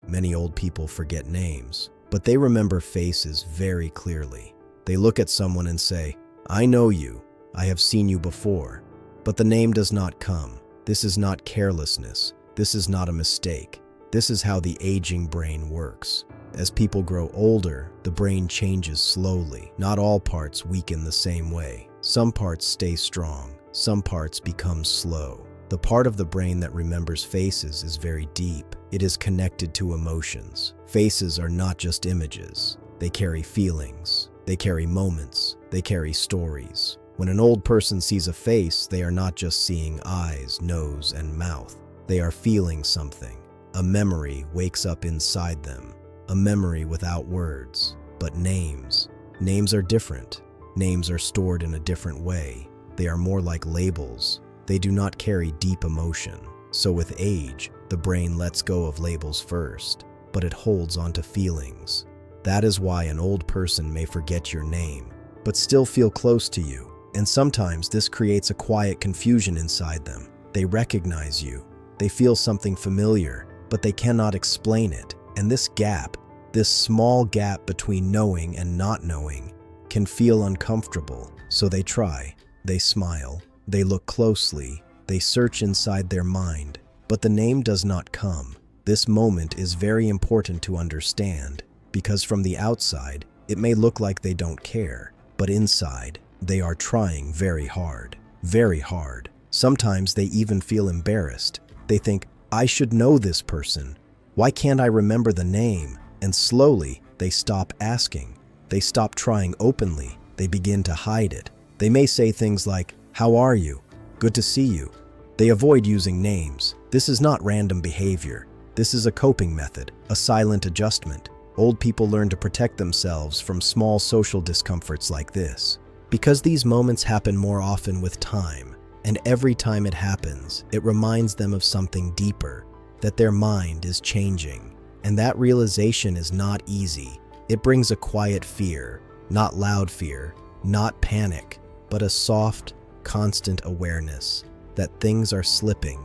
Many old people forget names, but they remember faces very clearly. They look at someone and say, "I know you. I have seen you before." But the name does not come. This is not carelessness. This is not a mistake. This is how the aging brain works. As people grow older, the brain changes slowly. Not all parts weaken the same way. Some parts stay strong. Some parts become slow. The part of the brain that remembers faces is very deep. It is connected to emotions. Faces are not just images. They carry feelings. They carry moments. They carry stories. When an old person sees a face, they are not just seeing eyes, nose, and mouth. They are feeling something. A memory wakes up inside them. A memory without words, but names. Names are different. Names are stored in a different way. They are more like labels. They do not carry deep emotion. So with age, the brain lets go of labels first, but it holds onto feelings. That is why an old person may forget your name, but still feel close to you. And sometimes this creates a quiet confusion inside them. They recognize you. They feel something familiar, but they cannot explain it. And this gap, this small gap between knowing and not knowing, can feel uncomfortable. So they try, they smile, they look closely, they search inside their mind, but the name does not come. This moment is very important to understand, because from the outside, it may look like they don't care, but inside, they are trying very hard, very hard. Sometimes they even feel embarrassed. They think, "I should know this person. Why can't I remember the name?" And slowly, they stop asking. They stop trying openly. They begin to hide it. They may say things like, "How are you? Good to see you." They avoid using names. This is not random behavior. This is a coping method, a silent adjustment. Old people learn to protect themselves from small social discomforts like this. Because these moments happen more often with time, and every time it happens, it reminds them of something deeper, that their mind is changing. And that realization is not easy. It brings a quiet fear, not loud fear, not panic, but a soft, constant awareness that things are slipping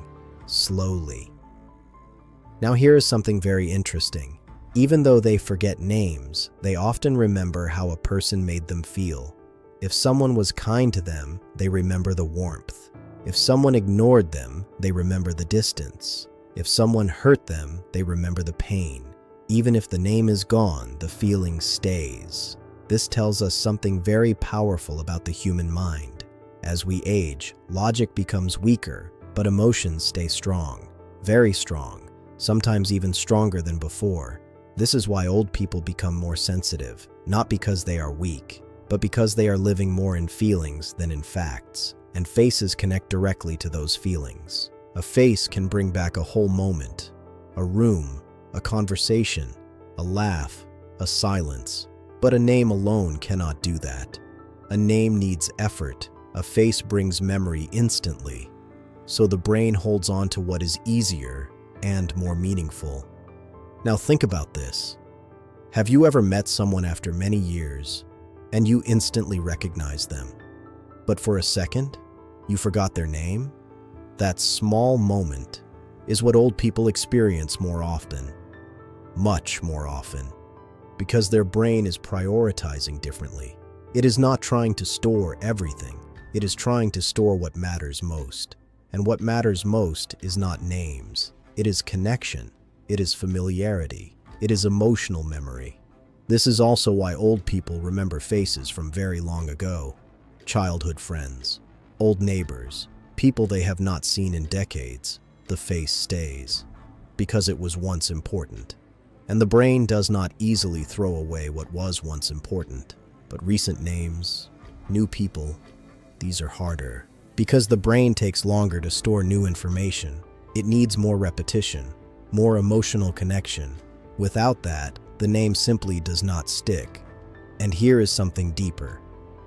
slowly. Now here is something very interesting. Even though they forget names, they often remember how a person made them feel. If someone was kind to them, they remember the warmth. If someone ignored them, they remember the distance. If someone hurt them, they remember the pain. Even if the name is gone, the feeling stays. This tells us something very powerful about the human mind. As we age, logic becomes weaker, but emotions stay strong, very strong, sometimes even stronger than before. This is why old people become more sensitive, not because they are weak, but because they are living more in feelings than in facts, and faces connect directly to those feelings. A face can bring back a whole moment, a room, a conversation, a laugh, a silence. But a name alone cannot do that. A name needs effort. A face brings memory instantly. So the brain holds on to what is easier and more meaningful. Now think about this. Have you ever met someone after many years and you instantly recognized them? But for a second, you forgot their name? That small moment is what old people experience more often, much more often, because their brain is prioritizing differently. It is not trying to store everything. It is trying to store what matters most. And what matters most is not names. It is connection. It is familiarity. It is emotional memory. This is also why old people remember faces from very long ago. Childhood friends, old neighbors, people they have not seen in decades. The face stays because it was once important. And the brain does not easily throw away what was once important. But recent names, new people, these are harder. Because the brain takes longer to store new information, it needs more repetition, more emotional connection. Without that, the name simply does not stick. And here is something deeper.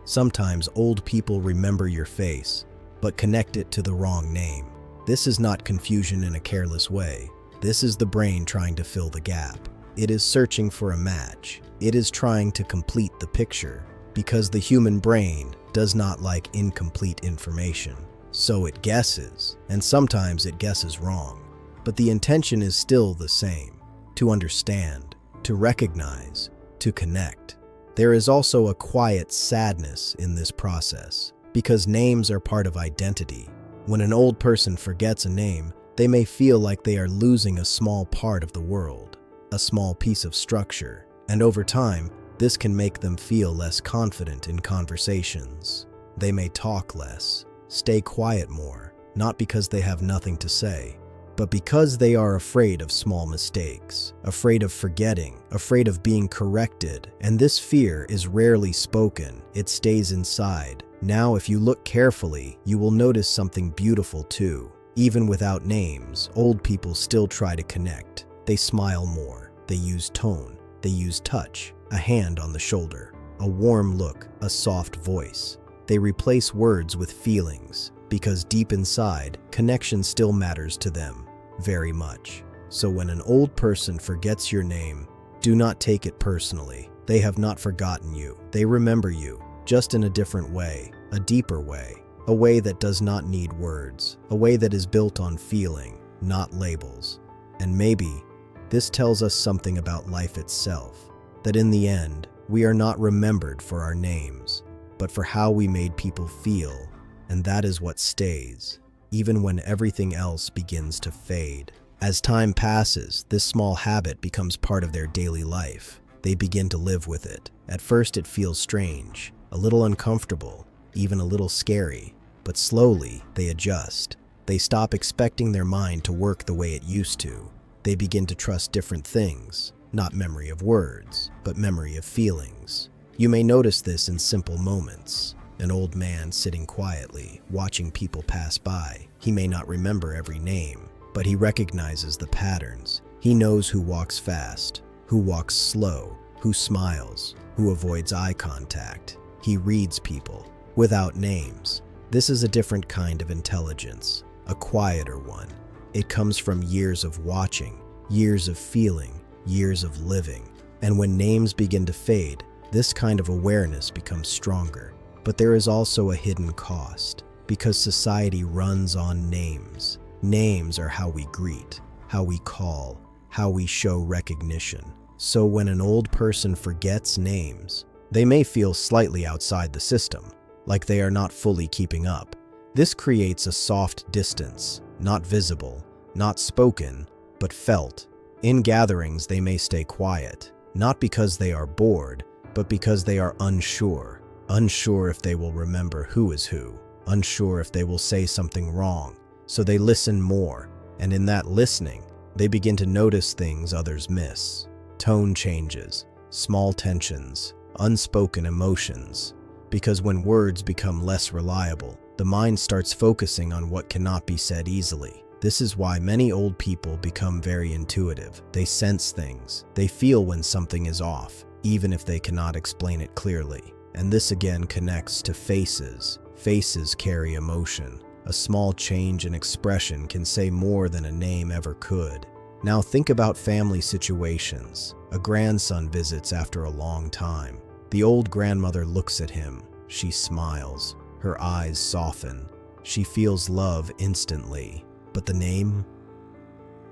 Sometimes old people remember your face, but connect it to the wrong name. This is not confusion in a careless way. This is the brain trying to fill the gap. It is searching for a match. It is trying to complete the picture, because the human brain does not like incomplete information. So it guesses, and sometimes it guesses wrong. But the intention is still the same. to understand, to recognize, to connect. There is also a quiet sadness in this process, because names are part of identity. When an old person forgets a name, they may feel like they are losing a small part of the world, a small piece of structure, and over time, this can make them feel less confident in conversations. They may talk less, stay quiet more, not because they have nothing to say, but because they are afraid of small mistakes, afraid of forgetting, afraid of being corrected, and this fear is rarely spoken, it stays inside. Now, if you look carefully, you will notice something beautiful too. Even without names, old people still try to connect. They smile more, they use tone, they use touch, a hand on the shoulder, a warm look, a soft voice. They replace words with feelings, because deep inside, connection still matters to them, very much. So when an old person forgets your name, do not take it personally. They have not forgotten you. They remember you, just in a different way, a deeper way, a way that does not need words, a way that is built on feeling, not labels. And maybe this tells us something about life itself, that in the end, we are not remembered for our names, but for how we made people feel, and that is what stays, even when everything else begins to fade. As time passes, this small habit becomes part of their daily life. They begin to live with it. At first it feels strange, a little uncomfortable, even a little scary, but slowly they adjust. They stop expecting their mind to work the way it used to. They begin to trust different things, not memory of words, but memory of feelings. You may notice this in simple moments. An old man sitting quietly, watching people pass by. He may not remember every name, but he recognizes the patterns. He knows who walks fast, who walks slow, who smiles, who avoids eye contact. He reads people without names. This is a different kind of intelligence, a quieter one. It comes from years of watching, years of feeling, years of living. And when names begin to fade, this kind of awareness becomes stronger. But there is also a hidden cost, because society runs on names. Names are how we greet, how we call, how we show recognition. So when an old person forgets names, they may feel slightly outside the system, like they are not fully keeping up. This creates a soft distance, not visible, not spoken, but felt. In gatherings, they may stay quiet, not because they are bored, but because they are unsure. Unsure if they will remember who is who, unsure if they will say something wrong. So they listen more, and in that listening, they begin to notice things others miss. Tone changes, small tensions, unspoken emotions. Because when words become less reliable, the mind starts focusing on what cannot be said easily. This is why many old people become very intuitive. They sense things. They feel when something is off, even if they cannot explain it clearly. And this again connects to faces. Faces carry emotion. A small change in expression can say more than a name ever could. Now think about family situations. A grandson visits after a long time. The old grandmother looks at him. She smiles. Her eyes soften. She feels love instantly. But the name?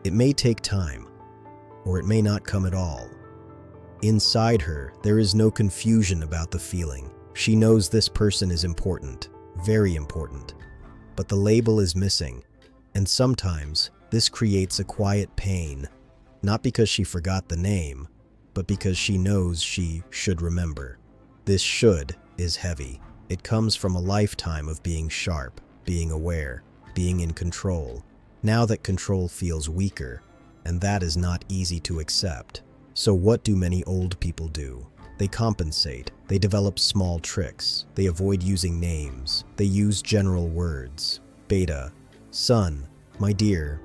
It may take time, or it may not come at all. Inside her, there is no confusion about the feeling. She knows this person is important, very important. But the label is missing, and sometimes this creates a quiet pain, not because she forgot the name, but because she knows she should remember. This should is heavy. It comes from a lifetime of being sharp, being aware, being in control. Now that control feels weaker, and that is not easy to accept. So what do many old people do? They compensate. They develop small tricks. They avoid using names. They use general words. Beta, son, my dear.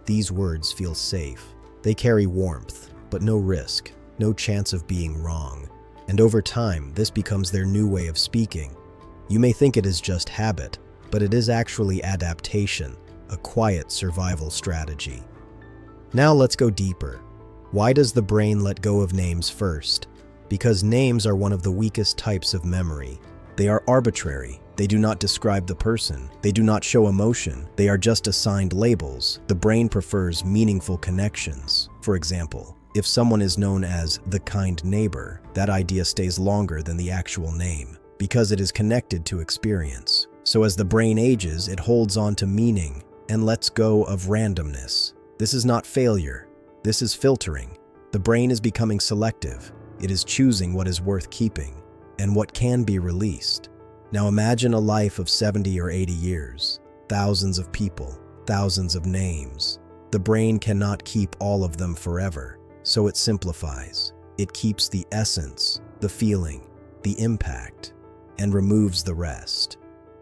These words feel safe. They carry warmth, but no risk, no chance of being wrong. And over time, this becomes their new way of speaking. You may think it is just habit, but it is actually adaptation, a quiet survival strategy. Now let's go deeper. Why does the brain let go of names first? Because names are one of the weakest types of memory. They are arbitrary. They do not describe the person. They do not show emotion. They are just assigned labels. The brain prefers meaningful connections. For example, If someone is known as the kind neighbor, that idea stays longer than the actual name, because it is connected to experience. So as the brain ages, it holds on to meaning and lets go of randomness. This is not failure. This is filtering. The brain is becoming selective. It is choosing what is worth keeping and what can be released. Now imagine a life of 70 or 80 years, thousands of people, thousands of names. The brain cannot keep all of them forever, so it simplifies. It keeps the essence, the feeling, the impact, and removes the rest.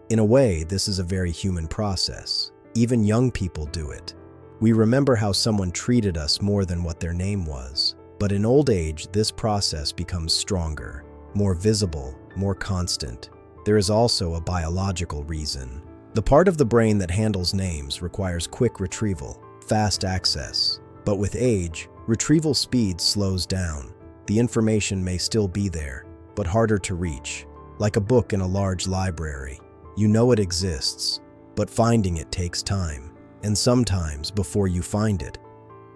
In a way, this is a very human process. Even young people do it. We remember how someone treated us more than what their name was. But in old age, this process becomes stronger, more visible, more constant. There is also a biological reason. The part of the brain that handles names requires quick retrieval, fast access. But with age, retrieval speed slows down. The information may still be there, but harder to reach. Like a book in a large library. You know it exists, but finding it takes time. And sometimes, before you find it,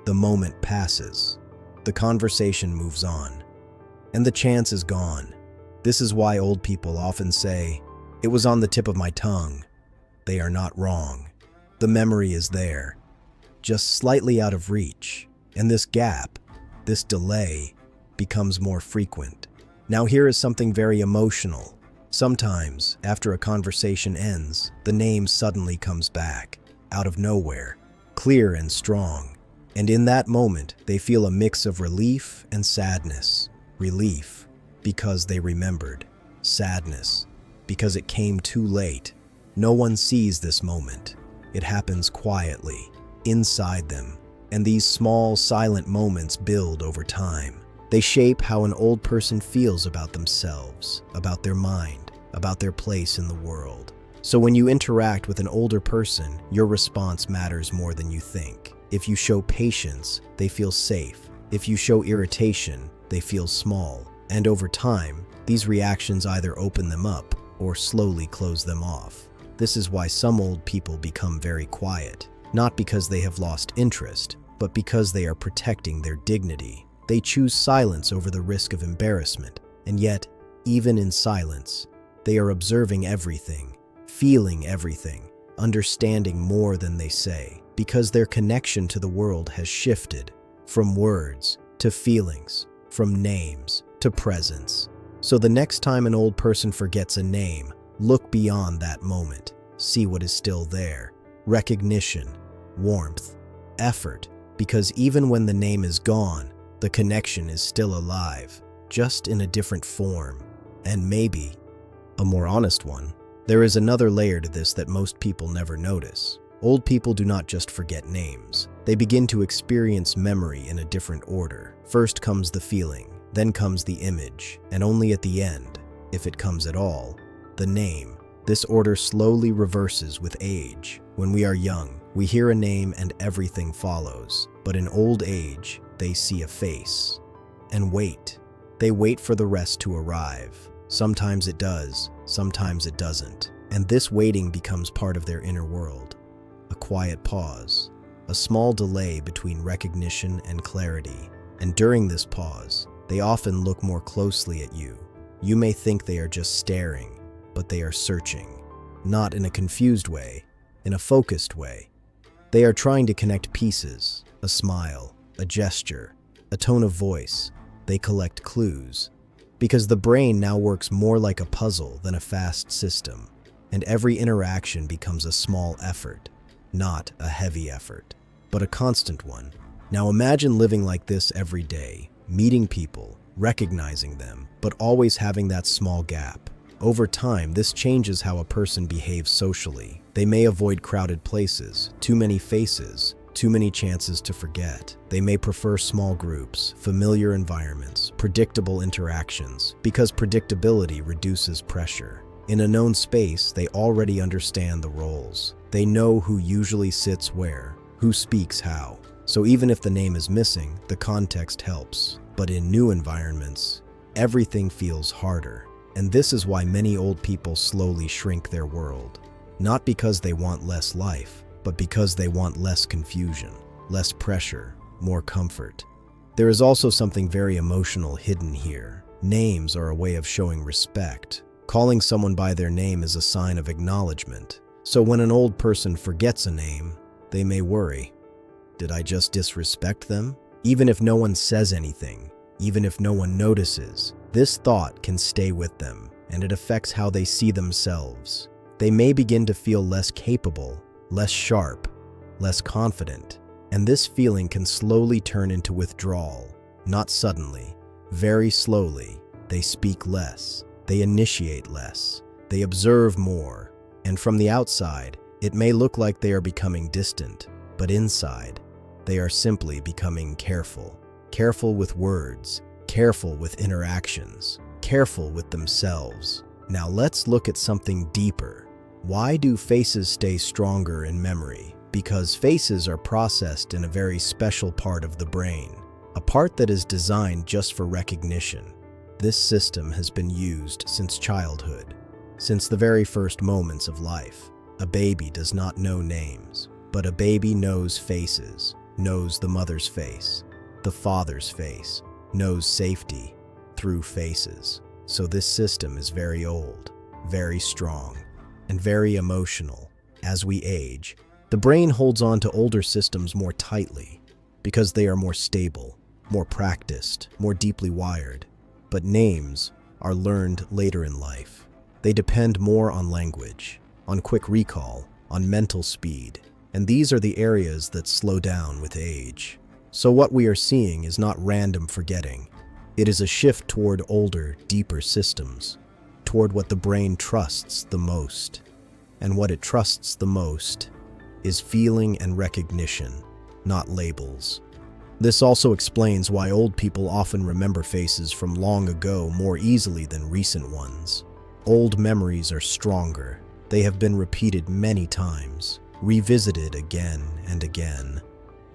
the moment passes. The conversation moves on, and the chance is gone. This is why old people often say, "It was on the tip of my tongue." They are not wrong. The memory is there, just slightly out of reach, and this gap, this delay, becomes more frequent. Now here is something very emotional. Sometimes, after a conversation ends, the name suddenly comes back, out of nowhere, clear and strong. And in that moment, they feel a mix of relief and sadness. Relief, because they remembered. Sadness, because it came too late. No one sees this moment. It happens quietly, inside them. And these small, silent moments build over time. They shape how an old person feels about themselves, about their mind, about their place in the world. So when you interact with an older person, your response matters more than you think. If you show patience, they feel safe. If you show irritation, they feel small. And over time, these reactions either open them up or slowly close them off. This is why some old people become very quiet, not because they have lost interest, but because they are protecting their dignity. They choose silence over the risk of embarrassment, and yet, even in silence, they are observing everything, feeling everything, understanding more than they say, because their connection to the world has shifted from words to feelings, from names to presence. So the next time an old person forgets a name, look beyond that moment. See what is still there. Recognition, warmth, effort, because even when the name is gone, the connection is still alive, just in a different form, and maybe a more honest one. There is another layer to this that most people never notice. Old people do not just forget names. They begin to experience memory in a different order. First comes the feeling, then comes the image, and only at the end, if it comes at all, the name. This order slowly reverses with age. When we are young, we hear a name and everything follows. But in old age, they see a face and wait. They wait for the rest to arrive. Sometimes it does, sometimes it doesn't. And this waiting becomes part of their inner world. A quiet pause, a small delay between recognition and clarity. And during this pause, they often look more closely at you. You may think they are just staring, but they are searching. Not in a confused way, in a focused way. They are trying to connect pieces, a smile, a gesture, a tone of voice. They collect clues. Because the brain now works more like a puzzle than a fast system, and every interaction becomes a small effort, not a heavy effort, but a constant one. Now imagine living like this every day, meeting people, recognizing them, but always having that small gap. Over time, this changes how a person behaves socially. They may avoid crowded places, too many faces, too many chances to forget. They may prefer small groups, familiar environments, predictable interactions, because predictability reduces pressure. In a known space, they already understand the roles. They know who usually sits where, who speaks how. So even if the name is missing, the context helps. But in new environments, everything feels harder. And this is why many old people slowly shrink their world. Not because they want less life, but because they want less confusion, less pressure, more comfort. There is also something very emotional hidden here. Names are a way of showing respect. Calling someone by their name is a sign of acknowledgement. So when an old person forgets a name, they may worry, did I just disrespect them? Even if no one says anything, even if no one notices, this thought can stay with them, and it affects how they see themselves. They may begin to feel less capable, less sharp, less confident, and this feeling can slowly turn into withdrawal. Not suddenly, very slowly. They speak less, they initiate less, they observe more, and from the outside, it may look like they are becoming distant, but inside, they are simply becoming careful. Careful with words, careful with interactions, careful with themselves. Now let's look at something deeper. Why do faces stay stronger in memory? Because faces are processed in a very special part of the brain, a part that is designed just for recognition. This system has been used since childhood, since the very first moments of life. A baby does not know names, but a baby knows faces, knows the mother's face, the father's face, knows safety through faces. So this system is very old, very strong, and very emotional. As we age, the brain holds on to older systems more tightly because they are more stable, more practiced, more deeply wired. But names are learned later in life. They depend more on language, on quick recall, on mental speed, and these are the areas that slow down with age. So what we are seeing is not random forgetting. It is a shift toward older, deeper systems, toward what the brain trusts the most. And what it trusts the most is feeling and recognition, not labels. This also explains why old people often remember faces from long ago more easily than recent ones. Old memories are stronger. They have been repeated many times, revisited again and again.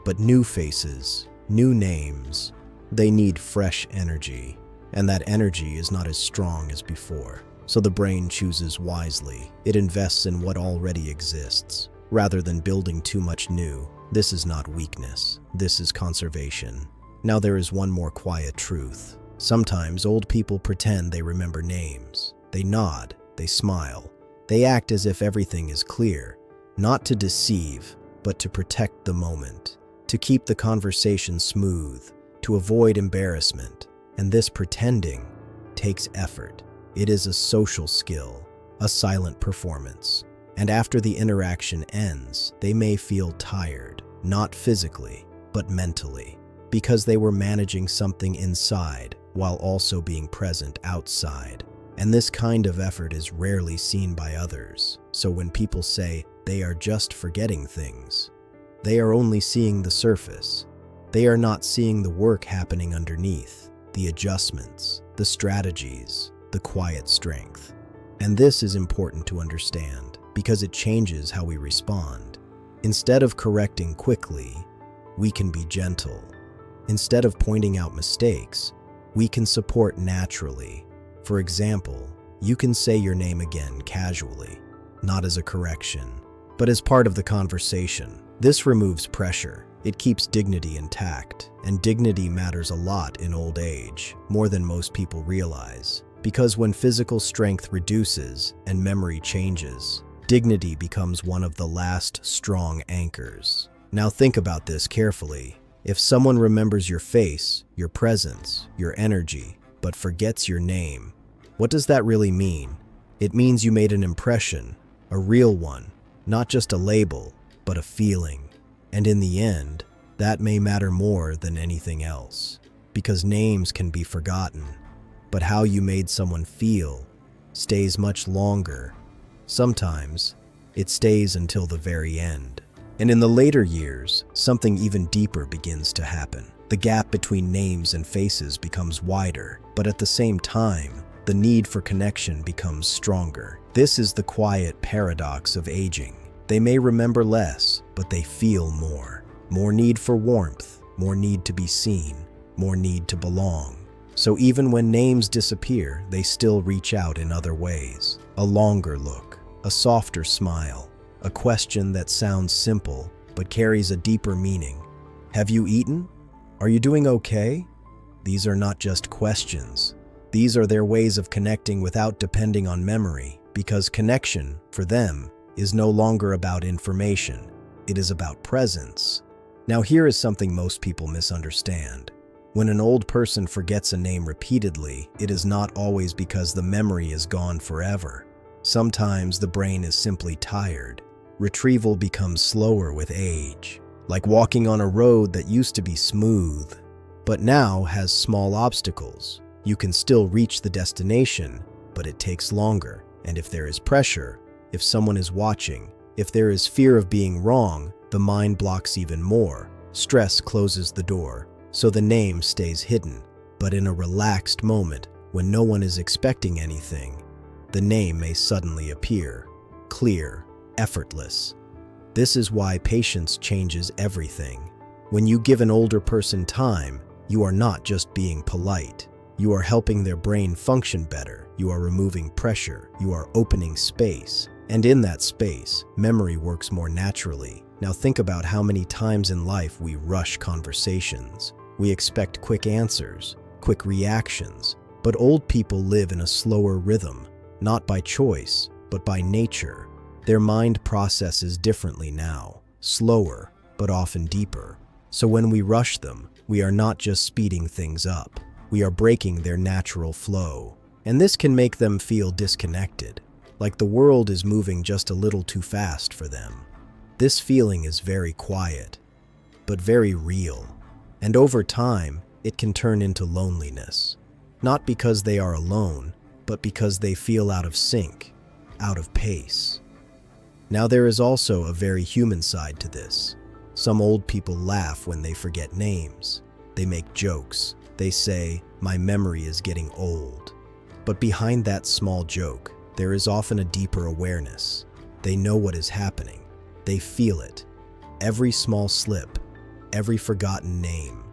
But new faces, new names, they need fresh energy, and that energy is not as strong as before. So the brain chooses wisely. It invests in what already exists, rather than building too much new. This is not weakness. This is conservation. Now there is one more quiet truth. Sometimes old people pretend they remember names. They nod, they smile. They act as if everything is clear, not to deceive, but to protect the moment, to keep the conversation smooth, to avoid embarrassment. And this pretending takes effort. It is a social skill, a silent performance. And after the interaction ends, they may feel tired, not physically, but mentally, because they were managing something inside while also being present outside. And this kind of effort is rarely seen by others. So when people say they are just forgetting things, they are only seeing the surface. They are not seeing the work happening underneath, the adjustments, the strategies, the quiet strength. And this is important to understand, because it changes how we respond. Instead of correcting quickly, we can be gentle. Instead of pointing out mistakes, we can support naturally. For example, you can say your name again casually, not as a correction, but as part of the conversation. This removes pressure. It keeps dignity intact, and dignity matters a lot in old age, more than most people realize. Because when physical strength reduces and memory changes, dignity becomes one of the last strong anchors. Now think about this carefully. If someone remembers your face, your presence, your energy, but forgets your name, what does that really mean? It means you made an impression, a real one, not just a label, but a feeling. And in the end, that may matter more than anything else, because names can be forgotten, but how you made someone feel stays much longer. Sometimes, it stays until the very end. And in the later years, something even deeper begins to happen. The gap between names and faces becomes wider, but at the same time, the need for connection becomes stronger. This is the quiet paradox of aging. They may remember less, but they feel more. More need for warmth, more need to be seen, more need to belong. So even when names disappear, they still reach out in other ways. A longer look, a softer smile, a question that sounds simple but carries a deeper meaning. Have you eaten? Are you doing okay? These are not just questions. These are their ways of connecting without depending on memory, because connection, for them, is no longer about information. It is about presence. Now here is something most people misunderstand. When an old person forgets a name repeatedly, it is not always because the memory is gone forever. Sometimes the brain is simply tired. Retrieval becomes slower with age, like walking on a road that used to be smooth, but now has small obstacles. You can still reach the destination, but it takes longer. And if there is pressure, if someone is watching, if there is fear of being wrong, the mind blocks even more. Stress closes the door, so the name stays hidden. But in a relaxed moment, when no one is expecting anything, the name may suddenly appear, clear, effortless. This is why patience changes everything. When you give an older person time, you are not just being polite. You are helping their brain function better. You are removing pressure. You are opening space. And in that space, memory works more naturally. Now think about how many times in life we rush conversations. We expect quick answers, quick reactions. But old people live in a slower rhythm, not by choice, but by nature. Their mind processes differently now, slower, but often deeper. So when we rush them, we are not just speeding things up. We are breaking their natural flow. And this can make them feel disconnected, like the world is moving just a little too fast for them. This feeling is very quiet, but very real. And over time, it can turn into loneliness. Not because they are alone, but because they feel out of sync, out of pace. Now there is also a very human side to this. Some old people laugh when they forget names. They make jokes. They say, "My memory is getting old." But behind that small joke, there is often a deeper awareness. They know what is happening. They feel it. Every small slip, every forgotten name,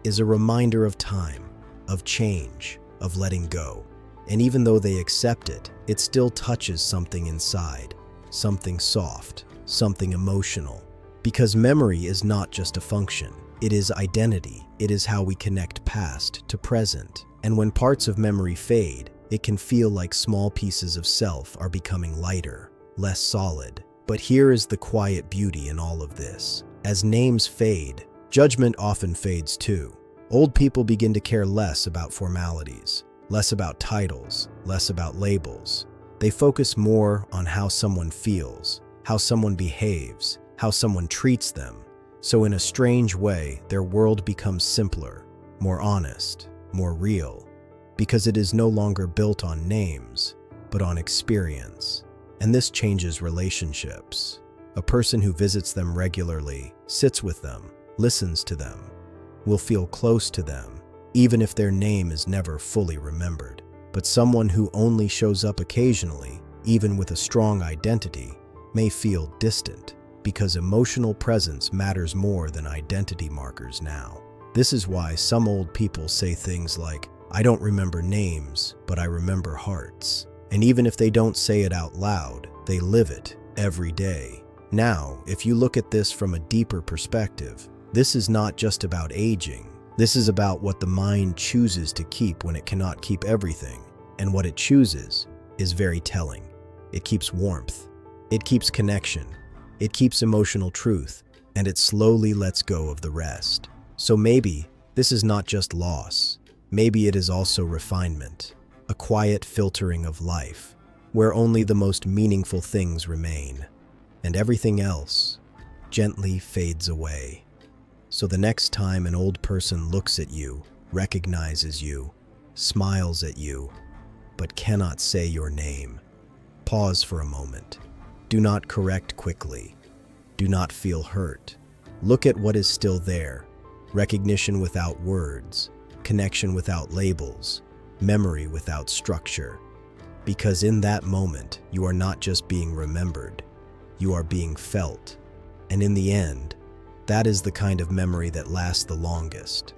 is a reminder of time, of change, of letting go. And even though they accept it, it still touches something inside, something soft, something emotional. Because memory is not just a function. It is identity. It is how we connect past to present. And when parts of memory fade, it can feel like small pieces of self are becoming lighter, less solid. But here is the quiet beauty in all of this. As names fade, judgment often fades too. Old people begin to care less about formalities, less about titles, less about labels. They focus more on how someone feels, how someone behaves, how someone treats them. So in a strange way, their world becomes simpler, more honest, more real, because it is no longer built on names, but on experience. And this changes relationships. A person who visits them regularly, sits with them, listens to them, will feel close to them, even if their name is never fully remembered. But someone who only shows up occasionally, even with a strong identity, may feel distant, because emotional presence matters more than identity markers now. This is why some old people say things like, "I don't remember names, but I remember hearts." And even if they don't say it out loud, they live it every day. Now, if you look at this from a deeper perspective, this is not just about aging. This is about what the mind chooses to keep when it cannot keep everything. And what it chooses is very telling. It keeps warmth. It keeps connection. It keeps emotional truth. And it slowly lets go of the rest. So maybe this is not just loss. Maybe it is also refinement. A quiet filtering of life, where only the most meaningful things remain, and everything else gently fades away. So the next time an old person looks at you, recognizes you, smiles at you, but cannot say your name, pause for a moment. Do not correct quickly. Do not feel hurt. Look at what is still there. Recognition without words, connection without labels, memory without structure. Because in that moment, you are not just being remembered, you are being felt. And in the end, that is the kind of memory that lasts the longest.